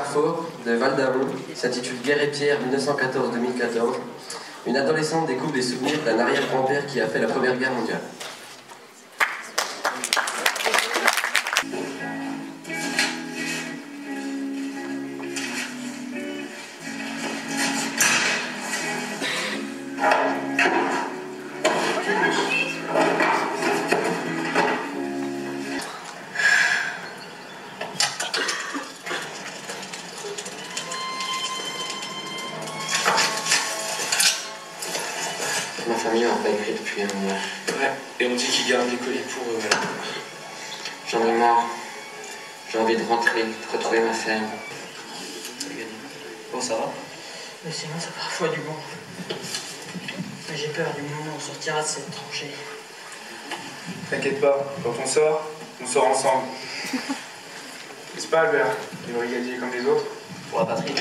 Carrefour de Val d'Amont s'intitule Guerre et Pierre 1914-2014. Une adolescente découvre les souvenirs d'un arrière-grand-père qui a fait la Première Guerre mondiale. Ma famille n'a pas écrit depuis un mois. Ouais, et on dit qu'ils gardent les colis pour eux. J'en ai marre. J'ai envie de rentrer, de retrouver ma ferme. Bon, ça va? Mais sinon, ça parfois du bon. Mais j'ai peur du moment où on sortira de cette tranchée. T'inquiète pas, quand on sort ensemble. N'est-ce pas, Albert? Les brigadiers comme les autres? Pour la patrie.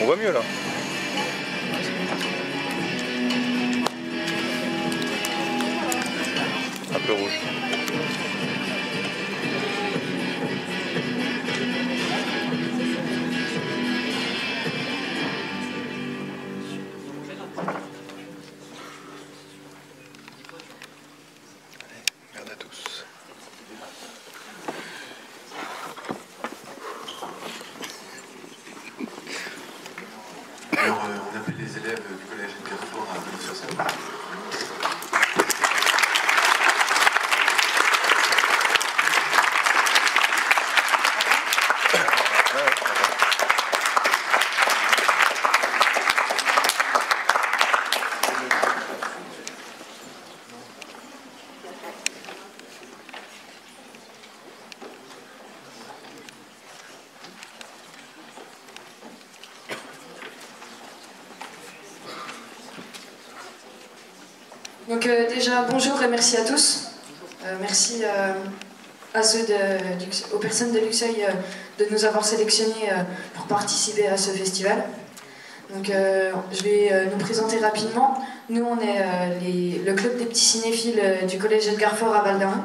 On voit mieux là. Un peu rouge. Regarde à tous. Alors, on appelle les élèves du collège de Carrefour à venir sur scène. Donc déjà bonjour et merci à tous. Merci à aux personnes de Luxeuil de nous avoir sélectionnés pour participer à ce festival. Donc je vais nous présenter rapidement. Nous on est le club des petits cinéphiles du collège Edgar Faure à Val d'Amont.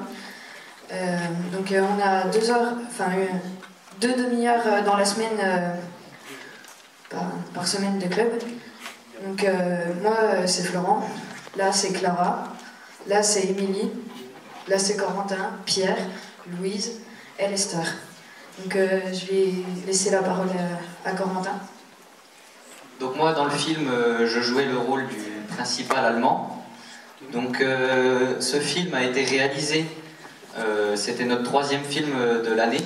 Donc on a 2 heures, enfin 2 demi-heures dans la semaine par semaine de club. Donc moi c'est Florent. Là, c'est Clara. Là, c'est Émilie. Là, c'est Corentin, Pierre, Louise et Lester. Donc, je vais laisser la parole à Corentin. Donc moi, dans le film, je jouais le rôle du principal allemand. Donc, ce film a été réalisé, c'était notre 3e film de l'année,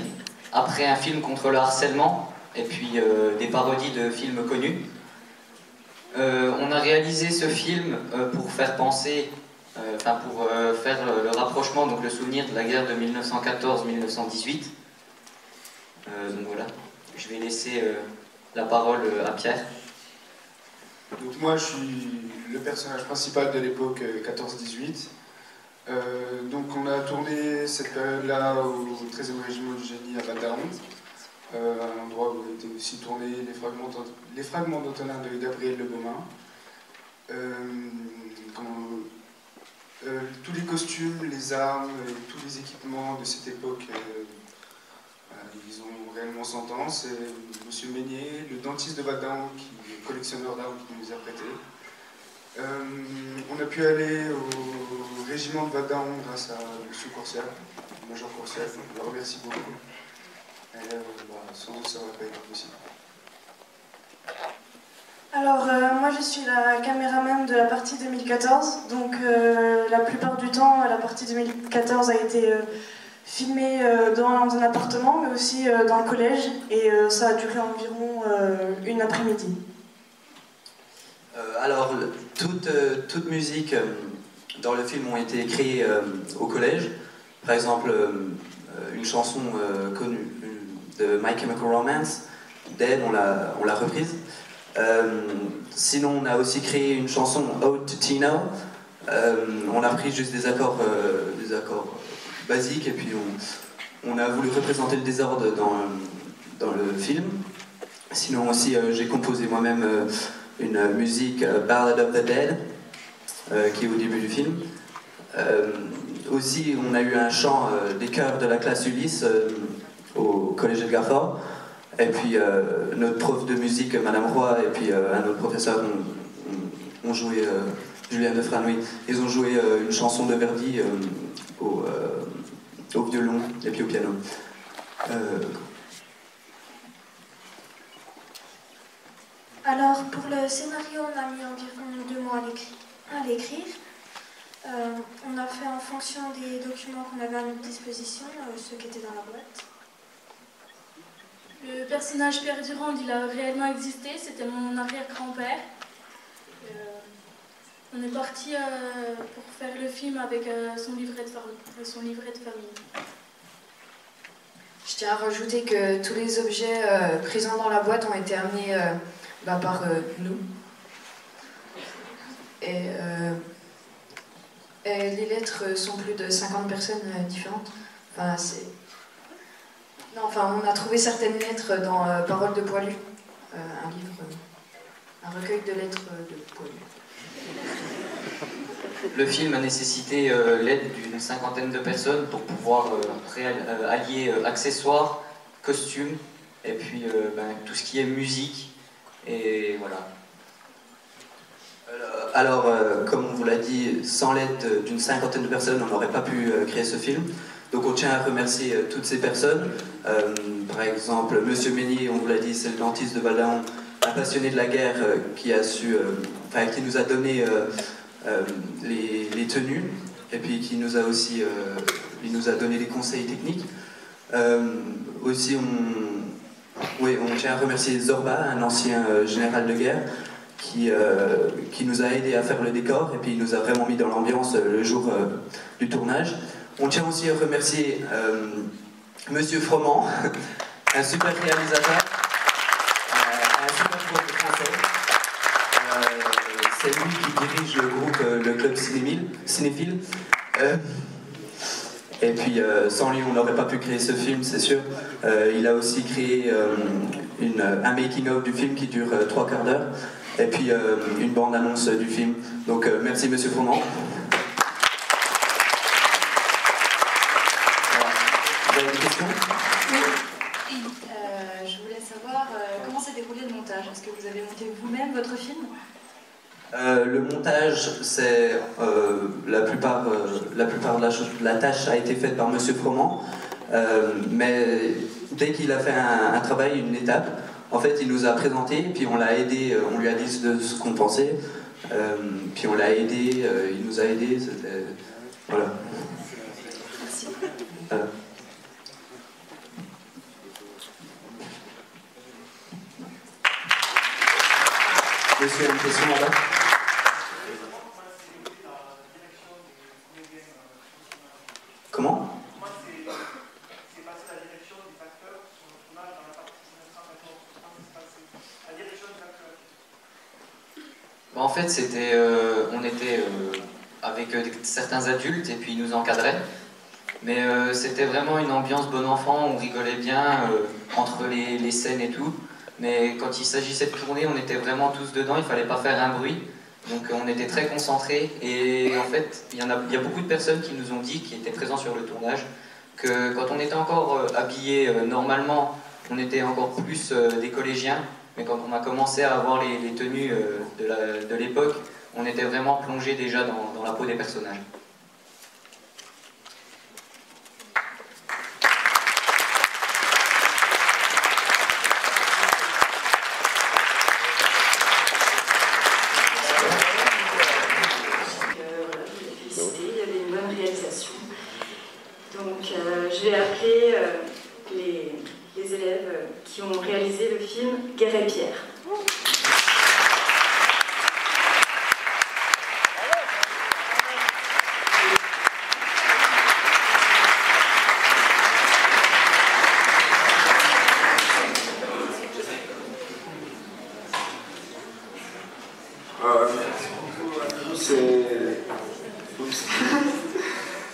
après un film contre le harcèlement et puis des parodies de films connus. On a réalisé ce film pour faire penser, pour faire le rapprochement, donc le souvenir de la guerre de 1914-1918. Donc voilà, je vais laisser la parole à Pierre. Donc moi, je suis le personnage principal de l'époque 14-18. Donc on a tourné cette période-là au 13e régiment du génie à Val d'Amont. Un endroit où ont été aussi tournés les fragments d'Antonin de Gabriel Le Beaumain. Tous les costumes, les armes, tous les équipements de cette époque, ils ont réellement 100 ans. C'est M. Meignier, le dentiste de Val d'Amont, qui est collectionneur d'armes, qui nous les a prêtés. On a pu aller au régiment de Val d'Amont grâce à M. Courcial, Major Courcial, je le remercie beaucoup. Et sans eux, ça n'aurait pas été possible. Alors, moi je suis la caméraman de la partie 2014, donc la plupart du temps, la partie 2014 a été filmée dans un appartement, mais aussi dans le collège, et ça a duré environ une après-midi. Alors, toute musique dans le film ont été créées au collège. Par exemple, une chanson connue de My Chemical Romance, Dead, on l'a reprise. Sinon, on a aussi créé une chanson, Ode to Tino. On a pris juste des accords basiques et puis on a voulu représenter le désordre dans le film. Sinon aussi, j'ai composé moi-même une musique, Ballad of the Dead, qui est au début du film. Aussi, on a eu un chant des chœurs de la classe Ulysse au collège Edgar Faure. Et puis notre prof de musique, Madame Roy, et puis un autre professeur ont joué, Julien de Franoui, ils ont joué une chanson de Verdi au violon et puis au piano. Alors pour le scénario, on a mis environ 2 mois à l'écrire. On a fait en fonction des documents qu'on avait à notre disposition, ceux qui étaient dans la boîte. Le personnage Pierre Durand, il a réellement existé, c'était mon arrière-grand-père. On est parti pour faire le film avec son livret de famille. Je tiens à rajouter que tous les objets présents dans la boîte ont été amenés par nous. Et les lettres sont plus de 50 personnes différentes. On a trouvé certaines lettres dans Paroles de Poilu, un livre, un recueil de lettres de Poilu. Le film a nécessité l'aide d'une 50aine de personnes pour pouvoir allier accessoires, costumes, et puis tout ce qui est musique, et voilà. Alors, comme on vous l'a dit, sans l'aide d'une 50aine de personnes, on n'aurait pas pu créer ce film. Donc on tient à remercier toutes ces personnes. Par exemple, Monsieur Meignier, on vous l'a dit, c'est le dentiste de Val-d'Aon, un passionné de la guerre qui nous a donné les tenues et puis qui nous a aussi il nous a donné des conseils techniques. Aussi, on tient à remercier Zorba, un ancien général de guerre, qui nous a aidé à faire le décor et puis il nous a vraiment mis dans l'ambiance le jour du tournage. On tient aussi à remercier Monsieur Froment, un super réalisateur, un super prof de français. C'est lui qui dirige le groupe, le club cinéphile. Et puis sans lui, on n'aurait pas pu créer ce film, c'est sûr. Il a aussi créé un making-of du film qui dure 3 quarts d'heure. Et puis une bande-annonce du film. Donc merci Monsieur Froment. Vous avez des questions? Oui. Je voulais savoir comment s'est déroulé le montage. Est-ce que vous avez monté vous-même votre film? Le montage, c'est la plupart de la tâche a été faite par Monsieur Froment, mais dès qu'il a fait un travail, une étape, en fait, il nous a présenté, puis on l'a aidé, on lui a dit de ce qu'on pensait, puis on l'a aidé, il nous a aidé, c'était... Voilà. Merci. Monsieur, une question là-bas? Comment? En fait, on était avec certains adultes et puis ils nous encadraient. Mais c'était vraiment une ambiance bon enfant, on rigolait bien entre les scènes et tout. Mais quand il s'agissait de tourner, on était vraiment tous dedans, il fallait pas faire un bruit. Donc on était très concentrés. Et en fait, il y a beaucoup de personnes qui nous ont dit, qui étaient présents sur le tournage, que quand on était encore habillés normalement, on était encore plus des collégiens. Mais quand on a commencé à avoir les tenues de l'époque, on était vraiment plongé déjà dans la peau des personnages.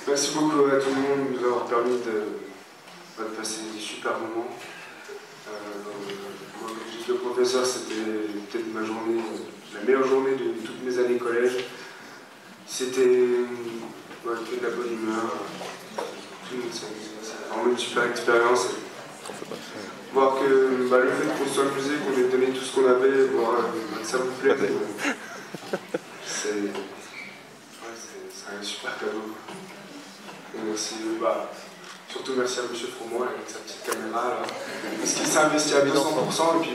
Merci beaucoup à tout le monde de nous avoir permis de passer des super moments. Moi, comme je dis, le professeur, c'était peut-être ma journée, la meilleure journée de toutes mes années collège. C'était de la bonne humeur. C'est vraiment une super expérience. Voir que le fait qu'on soit amusé, qu'on ait donné tout ce qu'on avait, ça vous plaît. C'est un super cadeau. Et merci, surtout merci à M. Froment avec sa petite caméra là, parce qu'il s'est investi à 200% et puis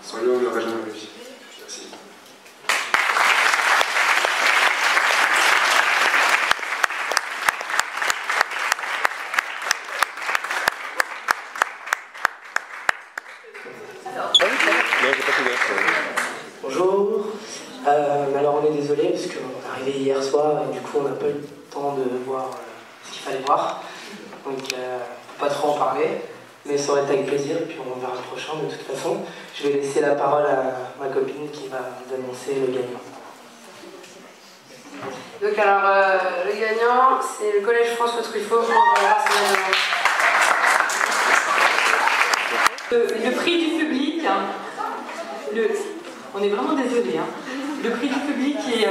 sans lui on n'aurait jamais réussi. Merci. Bonjour. Alors on est désolé parce qu'on est arrivé hier soir et du coup on n'a pas eu le temps de voir ce qu'il fallait voir. Donc on ne peut pas trop en parler, mais ça aurait été avec plaisir et puis on verra le prochain de toute façon. Je vais laisser la parole à ma copine qui va nous annoncer le gagnant. Donc alors le gagnant c'est le collège François Truffaut. Le prix du public, hein, on est vraiment désolé. Hein. Le prix du public est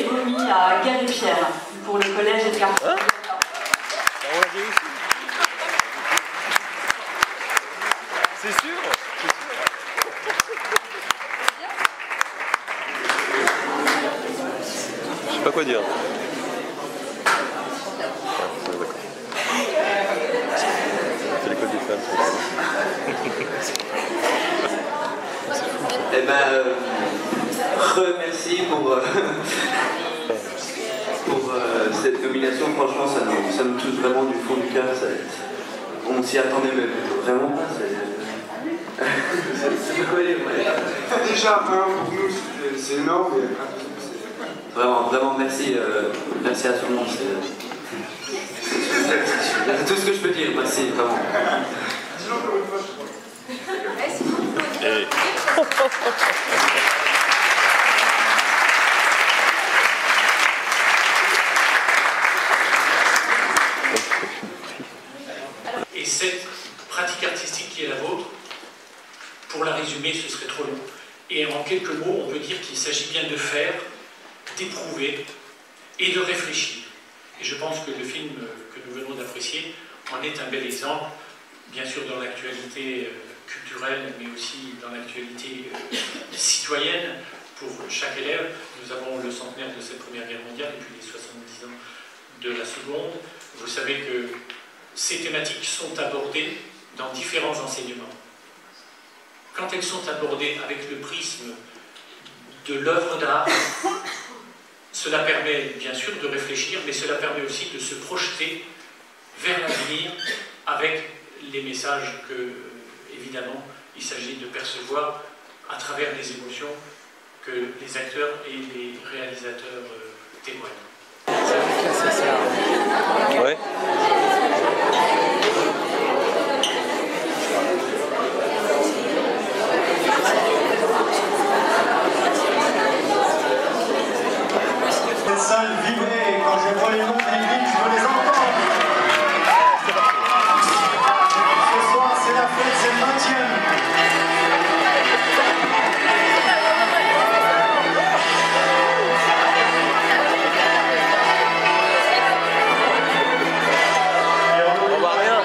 remis à Gary Pierre pour le collège et de Carrefour. C'est sûr? Je sais pas quoi dire. C'est l'école des femmes. Eh ben, remercie pour cette nomination. Franchement, ça nous touche vraiment du fond du cœur. On s'y attendait même vraiment pas. Déjà, pour nous, c'est énorme. Vraiment, merci à tout le monde. C'est tout ce que je peux dire. Merci, vraiment. Et cette pratique artistique qui est la vôtre, pour la résumer, ce serait trop long. Et en quelques mots, on peut dire qu'il s'agit bien de faire, d'éprouver et de réfléchir. Et je pense que le film que nous venons d'apprécier en est un bel exemple, bien sûr dans l'actualité culturelle, mais aussi dans l'actualité citoyenne. Pour chaque élève, nous avons le centenaire de cette Première Guerre mondiale et puis les 70 ans de la Seconde. Vous savez que ces thématiques sont abordées dans différents enseignements. Quand elles sont abordées avec le prisme de l'œuvre d'art, cela permet bien sûr de réfléchir, mais cela permet aussi de se projeter vers l'avenir avec les messages que, évidemment, il s'agit de percevoir à travers les émotions que les acteurs et les réalisateurs témoignent. Ouais. Cette salle vibrait, quand je vois les noms des villes, je veux les entendre. Ce soir, c'est la fête, c'est le 20e. On voit rien.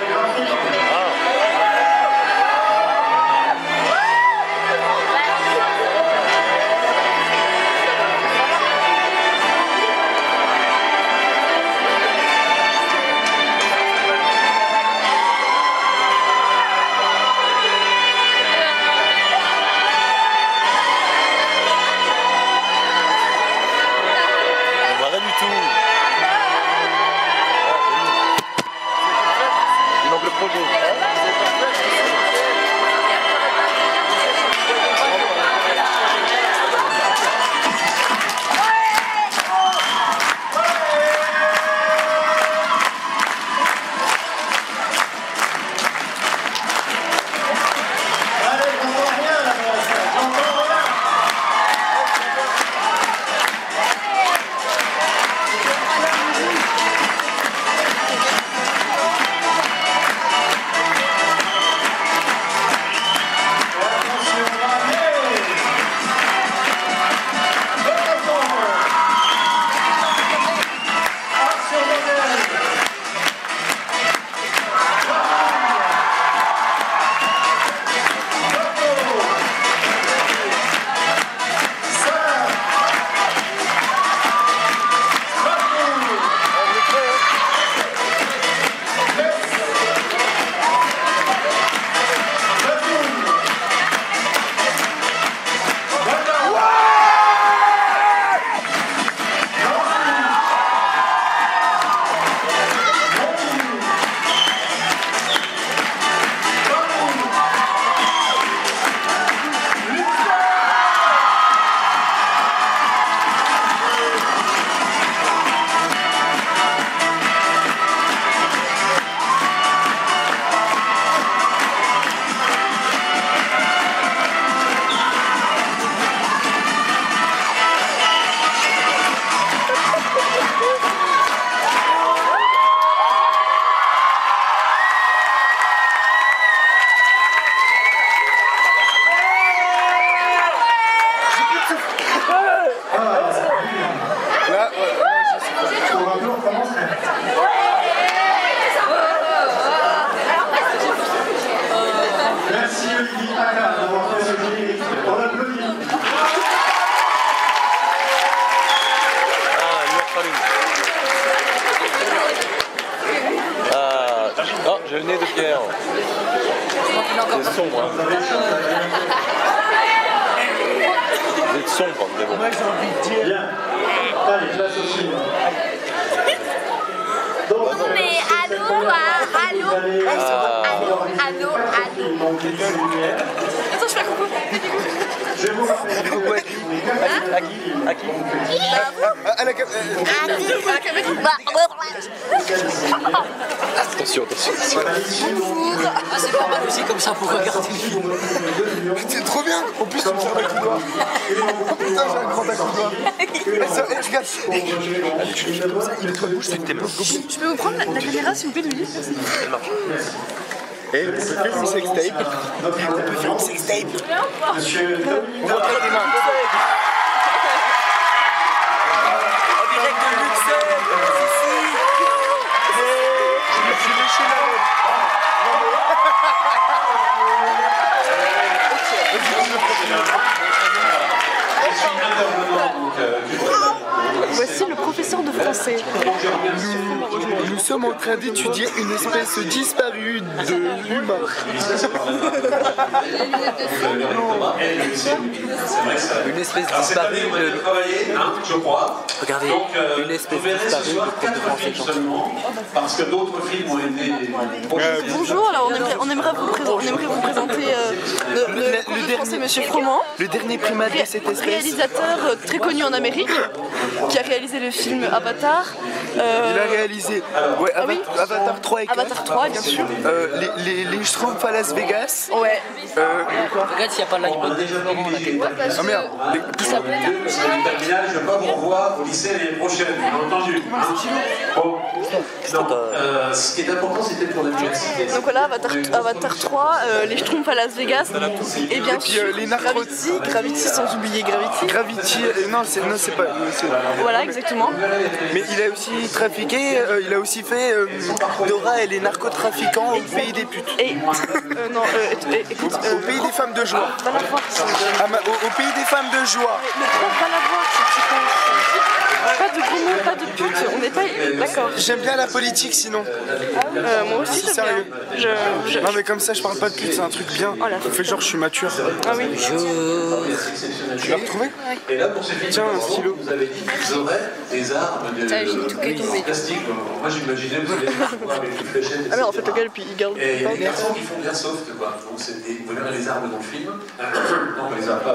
sombre, mais bon. Moi j'ai envie de dire. Bien. Allez, place au film. Donc, mais allô, allô. Attends, je fais un coucou. Je vous rappelle. À qui À la caméra. Attention, attention. Bonjour. Ah, c'est pas mal aussi comme ça pour regarder. C'est trop bien. En plus, tu me sers d'un coup de doigt. Oh putain, j'ai un grand coup de doigt. Regarde. Allez, je fais comme ça. Il est trop bouche, c'est tes mains. Je peux vous prendre la caméra s'il vous plaît, Louis? Merci. Elle marche. Eh, on peut faire une sextape. On peut faire une sextape. Monsieur, on va prendre des mains. en direct de Bruxelles. Je me suis léché la robe. Voici le professeur de français. Nous sommes en train d'étudier une espèce disparue de l'humain. Une espèce disparue de... je crois. Regardez, une espèce disparue de prof de français. Parce que d'autres films ont été... Bonjour, alors on aimerait vous présenter le prof de français, Monsieur Froment. Le dernier primate de cette espèce. Réalisateur très connu en Amérique, qui a réalisé le film Avatar. Il a réalisé Avatar 3 et 4. Avatar 3, bien sûr. Les Schtroumpfs à Las Vegas. Ouais. Regarde s'il n'y a pas l'iPod de Florent là. Ah merde. Terminal, je ne vais pas vous revoir au lycée l'année prochaine, bien entendu. Bon, ce qui est important, c'était pour l'université. Donc voilà, Avatar 3, les Schtroumpfs à Las Vegas, et bien sûr les Gravity, sans oublier Gravity. Gravity, non, c'est pas... Voilà, exactement. Mais il a aussi trafiqué, il a aussi fait Dora et les narcotrafiquants au pays des putes. Écoute, au pays des femmes de joie. Va la voir. Au pays des femmes de joie. Le prof va la voir, cette séquence. Pas de gros mots, pas de pute, on n'est pas... D'accord. J'aime bien la politique sinon. Moi aussi c'est j'aime sérieux. bien. Non mais comme ça je parle pas de pute, c'est un truc bien. Fais genre je suis mature. Ah oui. Tu l'as retrouvé? Et là pour ces films, tiens, un stylo. vous avez dit qu'ils auraient des armes de plastique. Moi j'imaginais que vous alliez pouvoir avec une fléchette. Ah mais en fait le gars puis il garde. Et il y a des garçons qui font bien soft quoi. Donc vous verrez les armes dans le film. Non on les a pas.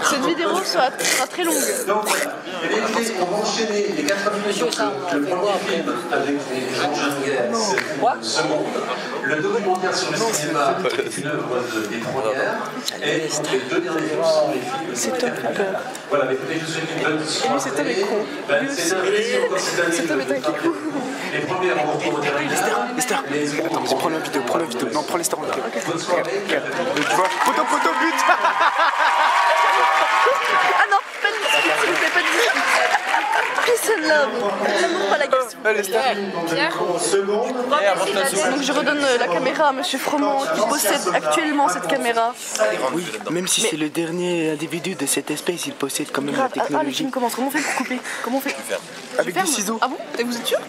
Cette vidéo sera très longue. Donc, on va enchaîner les 4 films. Le premier film avec les engins de guerre, c'est le second. Le documentaire sur le cinéma est une œuvre des premières. Et les 2 derniers films sont les films. C'est top. Voilà, mais écoutez, je souhaite une bonne soirée. Et lui, cet homme est con. C'est un plaisir encore cette année. Cet homme est un kikou. Les premières, on retrouve au dernier. Lester, attends, prends la vidéo, Non, prends Lester en vidéo. Bonne soirée. Tu vois, photo, but. Ah non, pas de discute, s'il vous plaît, pas de discute. Peace and love. L'amour, pas la guerre. Donc je redonne la caméra à Monsieur Froment qui possède actuellement cette caméra. Oui, même si c'est le dernier individu de cette espèce, il possède quand même la Ah, le technologie. film commence. Comment on fait pour couper? Comment on fait? Avec des ciseaux. Ah bon? Et vous êtes sûr?